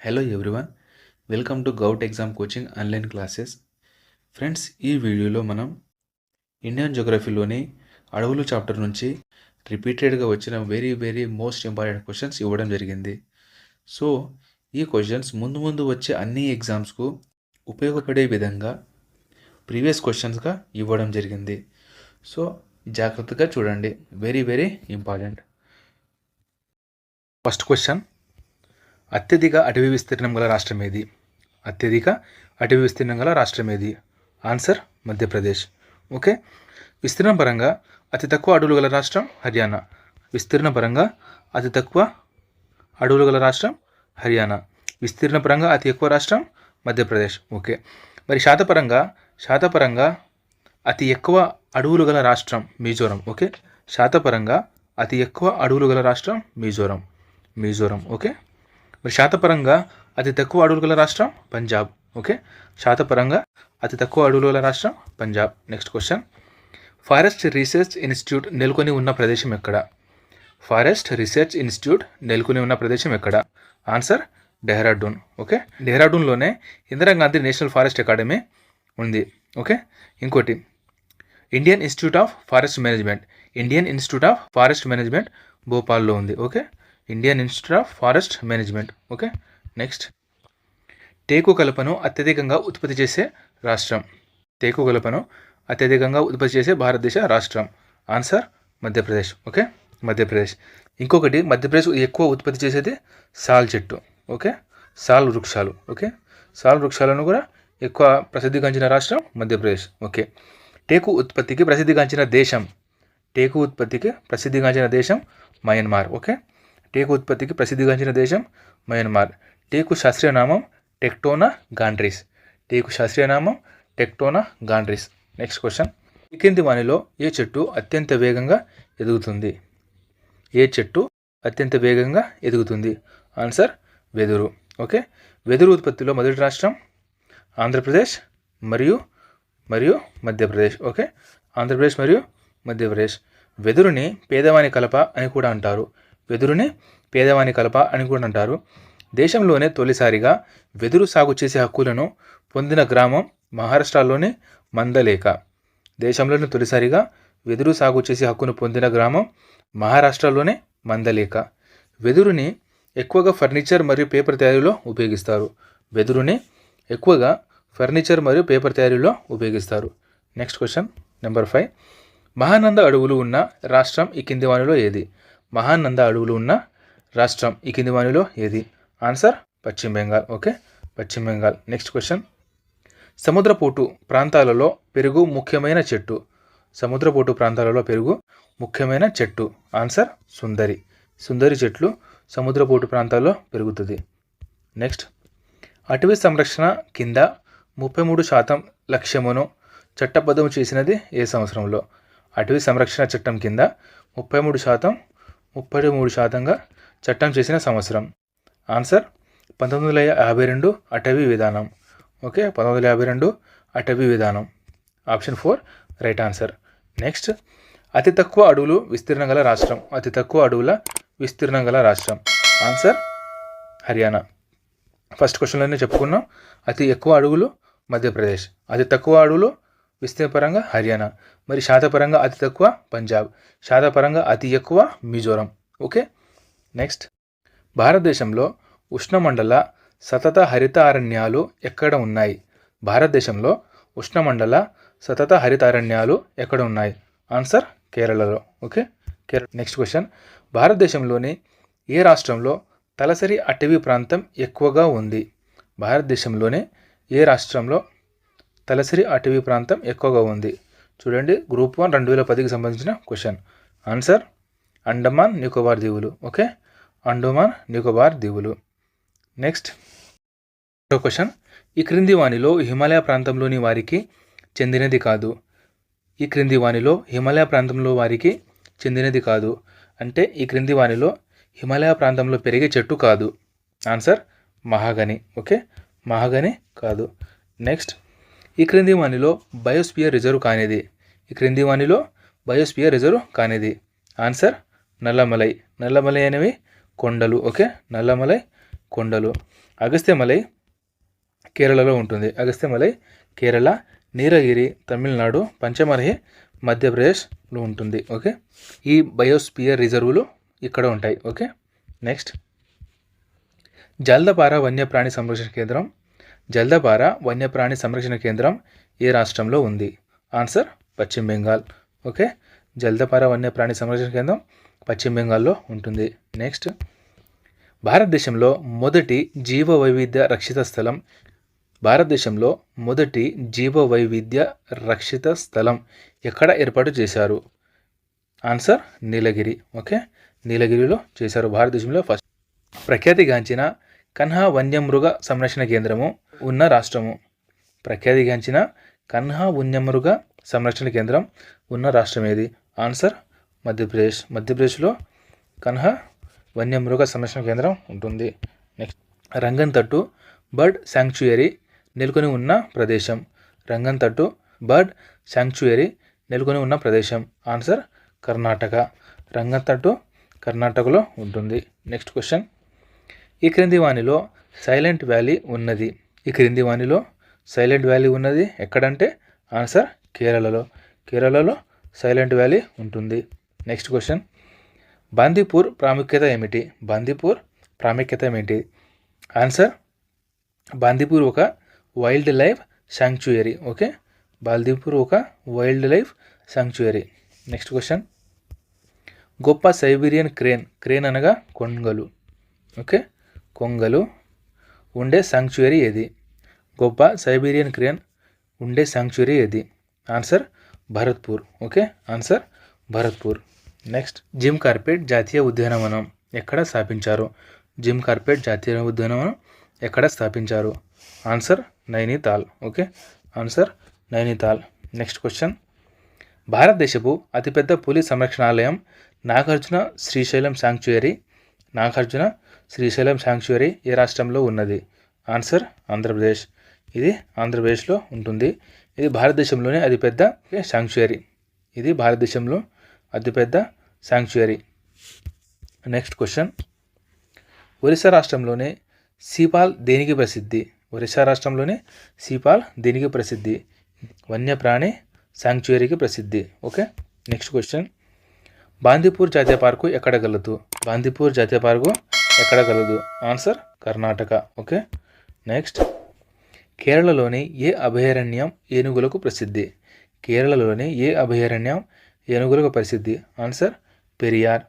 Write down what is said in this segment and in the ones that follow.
Hello everyone, welcome to గౌట్ exam coaching online classes. Friends, ఈ వీడియోలో మనం ఇండియన్ జోగ్రఫీలోని అడవులు చాప్టర్ నుంచి రిపీటెడ్గా వచ్చిన వెరీ మోస్ట్ ఇంపార్టెంట్ క్వశ్చన్స్ ఇవ్వడం జరిగింది. సో ఈ క్వశ్చన్స్ ముందు వచ్చే అన్ని ఎగ్జామ్స్కు ఉపయోగపడే విధంగా ప్రీవియస్ క్వశ్చన్స్గా ఇవ్వడం జరిగింది. సో జాగ్రత్తగా చూడండి, వెరీ ఇంపార్టెంట్. ఫస్ట్ క్వశ్చన్, అత్యధిక అటవీ విస్తీర్ణం గల రాష్ట్రం ఏది? అత్యధిక అటవీ విస్తీర్ణం గల రాష్ట్రం ఏది? ఆన్సర్ మధ్యప్రదేశ్. ఓకే. విస్తీర్ణం పరంగా అతి తక్కువ అడవులు గల రాష్ట్రం హర్యానా. విస్తీర్ణ పరంగా అతి తక్కువ అడవులు గల రాష్ట్రం హర్యానా. విస్తీర్ణ పరంగా అతి ఎక్కువ రాష్ట్రం మధ్యప్రదేశ్. ఓకే. మరి శాతపరంగా అతి ఎక్కువ అడవులు గల రాష్ట్రం మిజోరం. ఓకే. శాతపరంగా అతి ఎక్కువ అడవులు గల రాష్ట్రం మిజోరం. ఓకే. మరి శాతపరంగా అతి తక్కువ అడవులు గల రాష్ట్రం పంజాబ్. ఓకే. శాతపరంగా అతి తక్కువ అడవులు గల రాష్ట్రం Punjab. Next question, forest research institute నెలకొని ఉన్న ప్రదేశం ఎక్కడ? ఫారెస్ట్ రీసెర్చ్ ఇన్స్టిట్యూట్ నెలకొని ఉన్న ప్రదేశం ఎక్కడ? Answer Dehradun. Okay. డెహ్రాడూన్లోనే Indira Gandhi national forest academy ఉంది. ఓకే. ఇంకోటి Indian institute of forest management భోపాల్లో ఉంది. Okay. Indian institute of forest management. Okay. Next, టేకు కలపను అత్యధికంగా ఉత్పత్తి చేసే రాష్ట్రం. టేకు కలపను అత్యధికంగా ఉత్పత్తి చేసే భారతదేశ రాష్ట్రం. ఆన్సర్ మధ్యప్రదేశ్. ఓకే. మధ్యప్రదేశ్. ఇంకొకటి, మధ్యప్రదేశ్ ఎక్కువ ఉత్పత్తి చేసేది సాల్ చెట్టు. ఓకే. సాల్ వృక్షాలు. ఓకే. సాల్ వృక్షాలను కూడా ఎక్కువ ప్రసిద్ధిగాంచిన రాష్ట్రం మధ్యప్రదేశ్. ఓకే. టేకు ఉత్పత్తికి ప్రసిద్ధిగాంచిన దేశం మయన్మార్. ఓకే. టేకు ఉత్పత్తికి ప్రసిద్ధిగాంచిన దేశం మయన్మార్. టేకు శాస్త్రీయ నామం టెక్టోనా గాండ్రిస్. నెక్స్ట్ క్వశ్చన్, ఈ కింది వానిలో ఏ చెట్టు అత్యంత వేగంగా ఎదుగుతుంది? ఆన్సర్ వెదురు. ఓకే. వెదురు ఉత్పత్తిలో మొదటి రాష్ట్రం ఆంధ్రప్రదేశ్ మరియు మధ్యప్రదేశ్. ఓకే. ఆంధ్రప్రదేశ్ మరియు మధ్యప్రదేశ్. వెదురుని పేదవాని కలప అని కూడా అంటారు. దేశంలోనే తొలిసారిగా వెదురు సాగు చేసే హక్కులను పొందిన గ్రామం మహారాష్ట్రలోని మందలేక. దేశంలోనే తొలిసారిగా వెదురు సాగు చేసే హక్కును పొందిన గ్రామం మహారాష్ట్రలోనే మందలేక. వెదురుని ఎక్కువగా ఫర్నిచర్ మరియు పేపర్ తయారీలో ఉపయోగిస్తారు. నెక్స్ట్ క్వశ్చన్, నెంబర్ 5, మహానంద అడవులు ఉన్న రాష్ట్రం ఈ కింది వానిలో ఏది? ఆన్సర్ పశ్చిమ బెంగాల్. ఓకే. పశ్చిమ బెంగాల్. నెక్స్ట్ క్వశ్చన్, సముద్రపోటు ప్రాంతాలలో పెరుగు ముఖ్యమైన చెట్టు. ఆన్సర్ సుందరి చెట్లు సముద్రపోటు ప్రాంతాల్లో పెరుగుతుంది. నెక్స్ట్, అటవీ సంరక్షణ కింద 33% లక్ష్యమును చట్టబద్ధం చేసినది ఏ సంవత్సరంలో? అటవీ సంరక్షణ చట్టం కింద 33%గా చట్టం చేసిన సంవత్సరం. ఆన్సర్ 1952 అటవీ విధానం. ఓకే. 1952 అటవీ విధానం. Option 4 right answer. నెక్స్ట్, అతి తక్కువ అడవుల విస్తీర్ణం గల రాష్ట్రం. ఆన్సర్ హర్యానా. ఫస్ట్ క్వశ్చన్లోనే చెప్పుకున్నాం, అతి ఎక్కువ అడవులు మధ్యప్రదేశ్, అతి తక్కువ అడవులు విస్తీర్ణపరంగా హర్యానా, మరి శాతపరంగా అతి తక్కువ పంజాబ్, శాతపరంగా అతి ఎక్కువ మిజోరం. ఓకే. నెక్స్ట్, భారతదేశంలో ఉష్ణమండల సతత హరిత అరణ్యాలు ఎక్కడ ఉన్నాయి? ఆన్సర్ కేరళలో. ఓకే. నెక్స్ట్ క్వశ్చన్, భారతదేశంలోని ఏ రాష్ట్రంలో తలసరి అటవీ ప్రాంతం ఎక్కువగా ఉంది? చూడండి, గ్రూప్ 1 2010కి సంబంధించిన క్వశ్చన్. ఆన్సర్ అండమాన్ నికోబార్ దీవులు. ఓకే. అండమాన్ నికోబార్ దీవులు. నెక్స్ట్ క్వశ్చన్, ఈ క్రింది వానిలో హిమాలయ ప్రాంతంలోని వారికి చెందినది కాదు. అంటే ఈ క్రింది వానిలో హిమాలయ ప్రాంతంలో పెరిగే చెట్టు కాదు. ఆన్సర్ మహాగని. ఓకే. మహాగని కాదు. నెక్స్ట్, ఈ క్రింది వానిలో బయోస్పియర్ రిజర్వ్ కానిది. ఆన్సర్ నల్లమలై అనేవి కొండలు. ఓకే. నల్లమలై కొండలు. అగస్త్యమలై కేరళలో ఉంటుంది. అగస్త్యమలై కేరళ, నీలగిరి తమిళనాడు, పంచమర్హి మధ్యప్రదేశ్లో ఉంటుంది. ఓకే, ఈ బయోస్పియర్ రిజర్వులు ఇక్కడ ఉంటాయి. ఓకే, నెక్స్ట్ జల్దపార వన్యప్రాణి సంరక్షణ కేంద్రం. జల్దపార వన్యప్రాణి సంరక్షణ కేంద్రం ఏ రాష్ట్రంలో ఉంది? ఆన్సర్ పశ్చిమ బెంగాల్. ఓకే, జల్దపార వన్యప్రాణి సంరక్షణ కేంద్రం పశ్చిమ బెంగాల్లో ఉంటుంది. నెక్స్ట్ భారతదేశంలో మొదటి జీవ వైవిధ్య రక్షిత స్థలం. భారతదేశంలో మొదటి జీవ వైవిధ్య రక్షిత స్థలం ఎక్కడ ఏర్పాటు చేశారు? ఆన్సర్ నీలగిరి. ఓకే, నీలగిరిలో చేశారు. భారతదేశంలో ఫస్ట్. ప్రఖ్యాతిగాంచిన కన్హా వన్యమృగ సంరక్షణ కేంద్రము ఉన్న రాష్ట్రము. ప్రఖ్యాతిగాంచిన కన్హా వన్యమృగ సంరక్షణ కేంద్రం ఉన్న రాష్ట్రం ఏది? ఆన్సర్ మధ్యప్రదేశ్. మధ్యప్రదేశ్లో కన్హా వన్యమృగ సంరక్షణ కేంద్రం ఉంటుంది. నెక్స్ట్ రంగంతట్టు బర్డ్ శాంక్చుయరీ నెలకొని ఉన్న ప్రదేశం. రంగంతట్టు బర్డ్ శాంక్చుయరీ నెలకొని ఉన్న ప్రదేశం. ఆన్సర్ కర్ణాటక. రంగంతట్టు కర్ణాటకలో ఉంటుంది. నెక్స్ట్ క్వశ్చన్, ఈ క్రింది వానిలో సైలెంట్ వ్యాలీ ఉన్నది. ఈ క్రింది వానిలో సైలెంట్ వ్యాలీ ఉన్నది ఎక్కడంటే ఆన్సర్ కేరళలో. కేరళలో సైలెంట్ వ్యాలీ ఉంటుంది. నెక్స్ట్ క్వశ్చన్, బాందీపూర్ ప్రాముఖ్యత ఏమిటి? బాందీపూర్ ప్రాముఖ్యత ఏమిటి? ఆన్సర్ బాందీపూర్ ఒక వైల్డ్ లైఫ్ శాంక్చుయరీ. ఓకే, బాందీపూర్ ఒక వైల్డ్ లైఫ్ శాంక్చుయరీ. నెక్స్ట్ క్వశ్చన్, గొప్ప సైబీరియన్ క్రేన్. క్రేన్ అనగా కొంగలు. ఓకే, కొంగలు ఉండే శాంక్చుయరీ ఏది? గొప్ప సైబీరియన్ క్రేన్ ఉండే శాంక్చుయరీ ఏది? Answer Bharatpur. Okay, answer Bharatpur. Next gym carpet జాతీయ ఉద్యానవనం ఎక్కడ స్థాపించారు? జిమ్ కార్పెట్ జాతీయ ఉద్యానవనం ఎక్కడ స్థాపించారు? Answer Nainital. Okay, answer Nainital. Next question, భారతదేశపు అతిపెద్ద పులి సంరక్షణాలయం నాగార్జున శ్రీశైలం శాంక్చుయరీ. నాగార్జున శ్రీశైలం శాంక్చుయరీ ఏ రాష్ట్రంలో ఉన్నది? ఆన్సర్ ఆంధ్రప్రదేశ్. ఇది ఆంధ్రప్రదేశ్లో ఉంటుంది. ఇది భారతదేశంలోనే అతిపెద్ద శాంక్చుయరీ. ఇది భారతదేశంలో అతిపెద్ద శాంక్చుయరీ. నెక్స్ట్ క్వశ్చన్, ఒరిస్సా రాష్ట్రంలోనే సీపాల్ దేనికి ప్రసిద్ధి? ఒరిస్సా రాష్ట్రంలోనే సీపాల్ దేనికి ప్రసిద్ధి? వన్యప్రాణి శాంక్చుయరీకి ప్రసిద్ధి. ఓకే, నెక్స్ట్ క్వశ్చన్, బాందీపూర్ జాతీయ పార్కు ఎక్కడ గలదు? బాందీపూర్ జాతీయ పార్కు ఎక్కడ గలదు? ఆన్సర్ కర్ణాటక. ఓకే, నెక్స్ట్ కేరళలోని ఏ అభయారణ్యం ఏనుగులకు ప్రసిద్ధి? కేరళలోని ఏ అభయారణ్యం ఏనుగులకు ప్రసిద్ధి? ఆన్సర్ పెరియార్.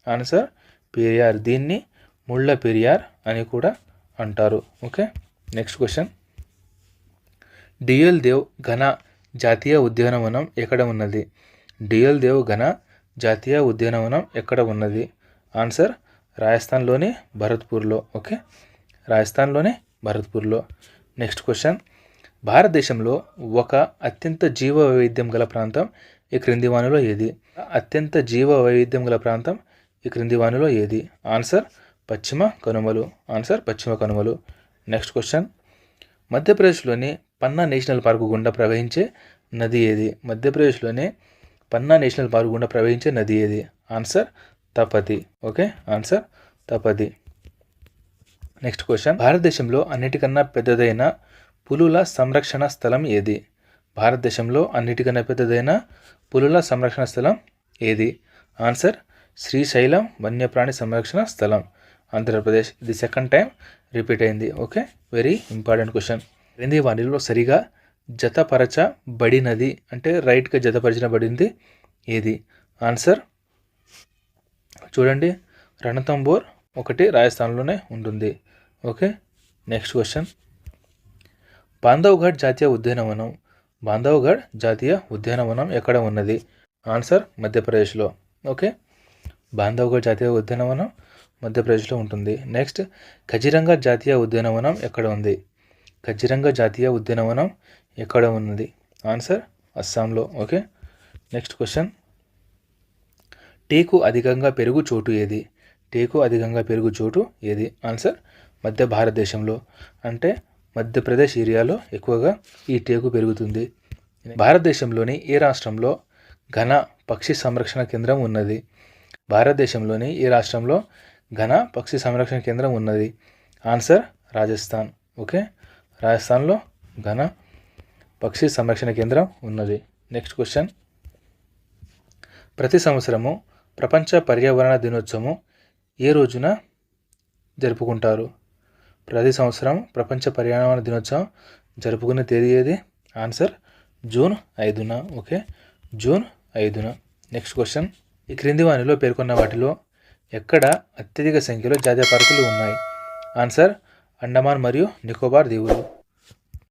ఆన్సర్ పెరియార్. దీన్ని ముళ్ళ పెరియార్ అని కూడా అంటారు. ఓకే, నెక్స్ట్ క్వశ్చన్, డియల్ దేవ్ ఘన జాతీయ ఉద్యానవనం ఎక్కడ ఉన్నది? డియల్ దేవ్ ఘన జాతీయ ఉద్యానవనం ఎక్కడ ఉన్నది? ఆన్సర్ రాజస్థాన్లోని భరత్పూర్లో. ఓకే, రాజస్థాన్లోని భరత్పూర్లో. నెక్స్ట్ క్వశ్చన్, భారతదేశంలో ఒక అత్యంత జీవ వైవిధ్యం గల ప్రాంతం ఈ క్రింది వానిలో ఏది? అత్యంత జీవ వైవిధ్యం గల ప్రాంతం ఈ క్రింది వానిలో ఏది? ఆన్సర్ పశ్చిమ కనుమలు. ఆన్సర్ పశ్చిమ కనుమలు. నెక్స్ట్ క్వశ్చన్, మధ్యప్రదేశ్లోని పన్నా నేషనల్ పార్కు గుండా ప్రవహించే నది ఏది? మధ్యప్రదేశ్లోని పన్నా నేషనల్ పార్కు గుండా ప్రవహించే నది ఏది? Answer Tapti. Okay, answer Tapti. Next question, భారతదేశంలో అన్నిటికన్నా పెద్దదైన పులుల సంరక్షణ స్థలం ఏది? భారతదేశంలో అన్నిటికన్నా పెద్దదైన పులుల సంరక్షణ స్థలం ఏది? ఆన్సర్ శ్రీశైలం వన్యప్రాణి సంరక్షణ స్థలం, ఆంధ్రప్రదేశ్. ఇది సెకండ్ టైం రిపీట్ అయింది. Okay, very important question. క్రింది వాటిలో సరిగా జతపరచబడినది అంటే రైట్గా జతపరచబడింది ఏది? ఆన్సర్ చూడండి, రణతంబోర్ ఒకటి రాజస్థాన్లోనే ఉంటుంది. ఓకే, నెక్స్ట్ క్వశ్చన్, బాంధవ్గఢ్ జాతీయ ఉద్యానవనం. బాంధవ్గఢ్ జాతీయ ఉద్యానవనం ఎక్కడ ఉన్నది? ఆన్సర్ మధ్యప్రదేశ్లో. ఓకే, బాంధవ్గఢ్ జాతీయ ఉద్యానవనం మధ్యప్రదేశ్లో ఉంటుంది. నెక్స్ట్ కజిరంగా జాతీయ ఉద్యానవనం ఎక్కడ ఉంది? కజిరంగా జాతీయ ఉద్యానవనం ఎక్కడ ఉన్నది? ఆన్సర్ అస్సాంలో. ఓకే, నెక్స్ట్ క్వశ్చన్, టేకు అధికంగా పెరుగు చోటు ఏది? టేకు అధికంగా పెరుగు చోటు ఏది? ఆన్సర్ మధ్య భారతదేశంలో అంటే మధ్యప్రదేశ్ ఏరియాలో ఎక్కువగా ఈ టేకు పెరుగుతుంది. భారతదేశంలోని ఏ రాష్ట్రంలో ఘన పక్షి సంరక్షణ కేంద్రం ఉన్నది? భారతదేశంలోని ఏ రాష్ట్రంలో ఘన పక్షి సంరక్షణ కేంద్రం ఉన్నది? ఆన్సర్ రాజస్థాన్. ఓకే, రాజస్థాన్లో ఘన పక్షి సంరక్షణ కేంద్రం ఉన్నది. నెక్స్ట్ క్వశ్చన్, ప్రతి సంవత్సరము ప్రపంచ పర్యావరణ దినోత్సవం ఏ రోజున జరుపుకుంటారు? ప్రతి సంవత్సరం ప్రపంచ పర్యావరణ దినోత్సవం జరుపుకునే తేదీ ఏది? ఆన్సర్ జూన్ 5న. ఓకే, జూన్ 5న. నెక్స్ట్ క్వశ్చన్, ఈ క్రింది వానిలో పేర్కొన్న వాటిలో ఎక్కడ అత్యధిక సంఖ్యలో జాతీయ పార్కులు ఉన్నాయి? ఆన్సర్ అండమాన్ మరియు నికోబార్ దీవులు.